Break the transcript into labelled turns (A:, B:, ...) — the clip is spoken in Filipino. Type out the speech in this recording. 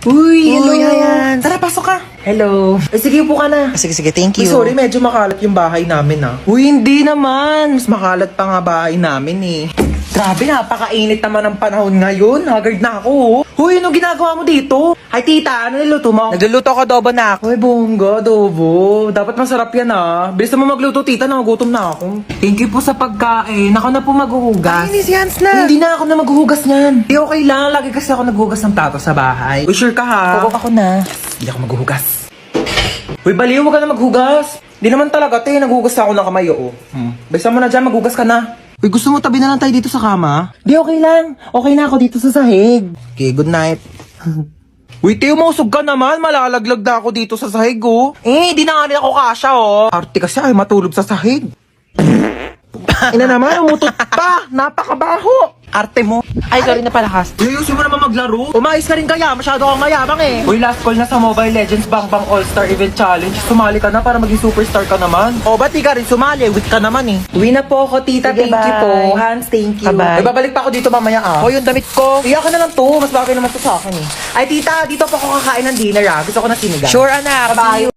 A: Uy, hello.
B: Uy, ayan.
A: Tara, pasok ka. Hello. Sige, upo ka na.
B: Sige, thank
A: Uy,
B: you.
A: sorry, medyo makalat yung bahay namin, ah. Uy, hindi naman. Mas makalat pa nga bahay namin, eh. Grabe, napakainit naman ang panahon ngayon. Haggard na ako, oh. Uy, anong ginagawa mo dito? Ay, tita, ano niluto mo?
B: Nagluluto ko adobo na ako.
A: Uy, bongga, adobo. Dapat masarap yan, ah. Bilis mo magluto, tita. Nagugutom na ako. Thank you po sa pagkain. Ako na po maghuhugas.
B: Ay, si Hans na.
A: Hindi na ako na maghuhugas niyan. Di okay lang. Lagi kasi ako naghuhugas ng plato sa bahay. Uy, sure ka, ha?
B: Oo, ako na.
A: Hindi ako maghuhugas. Uy, baliw, wag ka na maghugas. Di naman talaga, te. Naghuhugas na ako ng kamay, oo. Bisa mo na dyan, maghugas ka na. Uy, gusto mo tabi na lang tayo dito sa kama? Di, okay lang. Okay na ako dito sa sahig. Okay, good night. Uy, te, umusog ka naman. Malalaglag na ako dito sa sahig, oh. Di na nga rin ako kasya, oh. Arte kasi ay matulog sa sahig. Ina naman, umutot pa. Napakabaho. Arte mo.
B: Ay, sorry na pala, Has.
A: Ayusin mo naman maglaro. Umayos ka rin kaya, masyado kang mayabang eh. Uy, last call na sa Mobile Legends Bang Bang All-Star Event Challenge. Sumali ka na para maging superstar ka naman. O, ba't di ka rin sumali? Weak ka naman eh. Uwi na po ako, tita.
B: Sige,
A: Thank you
B: bye.
A: po. Hans, thank you.
B: Bye-bye.
A: Ay, babalik pa ako dito mamaya ah.
B: O, yung damit ko.
A: Iyak ka na lang to. Mas bagay naman to sa akin eh. Ay, tita, dito po ako kakain ng dinner ah. Gusto ko na sinigang.
B: Sure, anak.
A: Bye-bye.